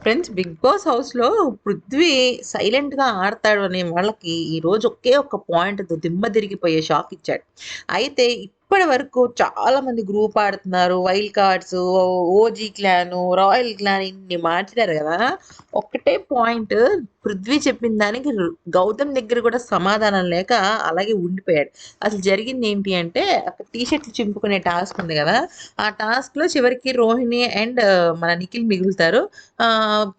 Friends, 'big boss' హౌస్‌లో పృథ్వీ సైలెంట్‌గా ఆడతాడు అనే వాళ్ళకి ఈరోజు ఒకే ఒక్క పాయింట్‌తో దిమ్మ తిరిగిపోయే షాక్ ఇచ్చాడు. అయితే ఇప్పటి వరకు చాలామంది గ్రూప్ ఆడుతున్నారు. Wild cards, OG clan, royal clan ఇన్ని మార్చారు గదా! ఒక్కటే పాయింట్ పృథ్వీ చెప్పిన దానికి గౌతమ్ దగ్గర కూడా సమాధానం లేక అలాగే ఉండిపోయాడు. అసలు జరిగింది ఏంటి అంటే అక్కడ టీ షర్ట్‌లు చింపుకునే టాస్క్ ఉంది గదా! ఆ టాస్క్‌లో చివరికి రోహిణి అండ్ మన నిఖిల్ మిగులుతారు.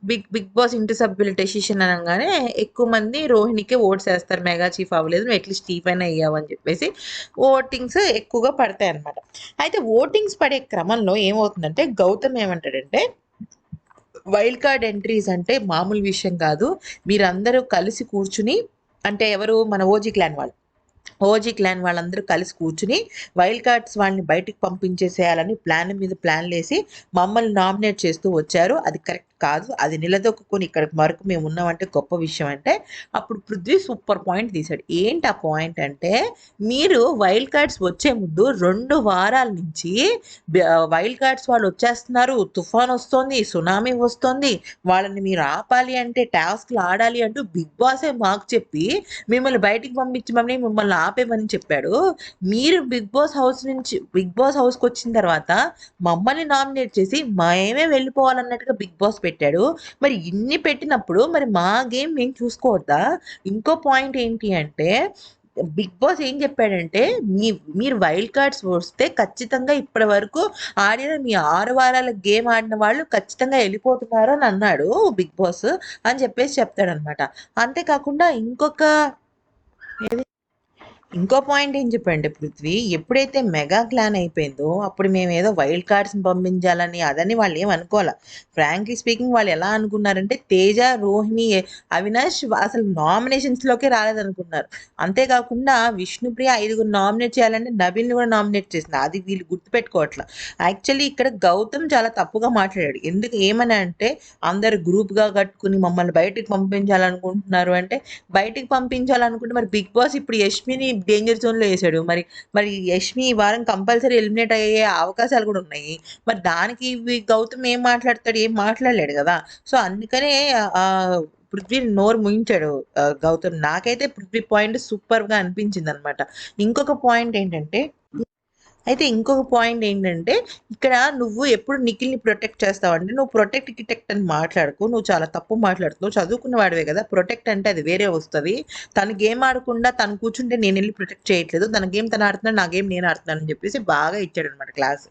బిగ్ బిగ్ బాస్ ఇంటి సభ్యుల డెసిషన్ అనంగానే ఎక్కువ మంది రోహిణికే ఓట్స్ ఏస్తారు. మెగా చీఫ్ అవ్వలేదు. నువ్వు అట్లీస్ట్ చీఫ్ అయినా అయ్యావు అని చెప్పేసి ఓటింగ్స్ ఎక్కువగా పడతాయన్నమాట. అయితే ఓటింగ్స్ పడే క్రమంలో ఏమవుతుందంటే గౌతమ్ ఏమంటాడంటే వైల్డ్ కార్డ్ ఎంట్రీస్ అంటే మామూలు విషయం కాదు. మీరందరూ కలిసి కూర్చుని అంటే ఎవరు మన ఓజీ క్లాన్ వాళ్ళు. ఓజీ క్లాన్ వాళ్ళందరూ కలిసి కూర్చుని వైల్డ్ కార్డ్స్ వాళ్ళని బయటికి పంపించేసేయాలని ప్లాన్ మీద ప్లాన్‌లేసి మమ్మల్ని నామినేట్ చేస్తూ వచ్చారు. అది కరెక్ట్ కాదు. అది నిలదొక్కుకొని ఇక్కడి వరకు మేము ఉన్నామంటే గొప్ప విషయం అంటే అప్పుడు పృథ్వీ సూపర్ పాయింట్ తీశాడు. ఏంటి ఆ పాయింట్ అంటే మీరు వైల్డ్ కార్డ్స్ వచ్చే ముందు 2 వారాల నుంచి వైల్డ్ కార్డ్స్ వాళ్ళు వచ్చేస్తున్నారు. తుఫాన్ వస్తోంది. సునామీ వస్తోంది. వాళ్ళని మీరు ఆపాలి అంటే టాస్క్‌లు ఆడాలి అంటూ బిగ్ బాసే మాకు చెప్పి మిమ్మల్ని బయటికి పంపించమని, మిమ్మల్ని ఆపేయమని చెప్పాడు. మీరు బిగ్ బాస్ హౌస్‌కొచ్చిన తర్వాత మమ్మల్ని నామినేట్ చేసి మేమే వెళ్ళిపోవాలన్నట్టుగా బిగ్ బాస్ పెట్టాడు. మరి ఇన్ని పెట్టినప్పుడు మరి మా గేమ్ మేము చూసుకోవద్దా? ఇంకో పాయింట్ ఏంటి అంటే బిగ్ బాస్ ఏం చెప్పాడంటే మీరు వైల్డ్ కార్డ్స్ వస్తే ఖచ్చితంగా ఇప్పటి వరకు ఆడిన మీ 6 వారాల గేమ్ ఆడిన వాళ్ళు ఖచ్చితంగా ఎళ్ళిపోతున్నారు అని అన్నాడు బిగ్ బాస్ అని చెప్పేసి చెప్తాడనమాట. అంతే కాకుండా ఇంకో పాయింట్ ఏం చెప్పాడంటే పృథ్వీ, ఎప్పుడైతే మెగా క్లాన్ అయిపోయిందో, అప్పుడు మేమేదో వైల్డ్ కార్డ్స్‌ని పంపించాలని అదని వాళ్ళేం అనుకోల. ఫ్రాంక్లీ స్పీకింగ్ వాళ్ళు ఎలా అనుకున్నారంటే, తేజ, రోహిణి, అవినాష్ అసలు నామినేషన్స్‌లోకే రాలేదనుకున్నారు. అంతే కాకుండా విష్ణుప్రియ 5గురిని నామినేట్ చేయాలంటే నబీల్‌ని కూడా నామినేట్ చేసింది. అది వీళ్ళు గుర్తుపెట్టుకోవట్ల. యాక్చువల్లీ ఇక్కడ గౌతమ్ చాలా తప్పుగా మాట్లాడాడు. ఏమని అంటే, అందరూ గ్రూప్‌గా కట్టుకొని మమ్మల్ని బయటికి పంపించాలనుకుంటున్నారు అంటే, బయటికి పంపించాలనుకుంటే మరి బిగ్ బాస్ ఇప్పుడు యష్మిని డేంజర్ జోన్‌లో ఏసాడు. మరి యష్మి ఈ వారం కంపల్సరీ ఎలిమినేట్ అయ్యే అవకాశాలు కూడా ఉన్నాయి. మరి దానికి గౌతమ్ ఏం మాట్లాడతాడు? ఏం మాట్లాడలేడు గదా! సో, అందుకనే పృథ్వీ నోరు మూయించాడు గౌతమ్. నాకైతే పృథ్వీ పాయింట్ సూపర్‌గా అనిపించిందనమాట. ఇంకొక పాయింట్ ఏంటంటే ఇంకొక పాయింట్ ఏంటంటే, ఇక్కడ నువ్వు ఎప్పుడు నిఖిల్‌ని ప్రొటెక్ట్ చేస్తావంటే, నువ్వు ప్రొటెక్ట్, గిటెక్ట్ అని మాట్లాడకు. నువ్వు చాలా తప్పు మాట్లాడుతున్నావు. చదువుకున్న వాడివే కదా! ప్రొటెక్ట్ అంటే అది వేరే వస్తది. తను గేమ్ ఆడకుండా తను కూర్చుంటే నేనెళ్లి ప్రొటెక్ట్ చేయట్లేదు. తన గేమ్ తను ఆడుతున్నాడు. నా గేమ్ నేను ఆడుతున్నాను అని చెప్పేసి బాగా ఇచ్చాడనమాట క్లాస్.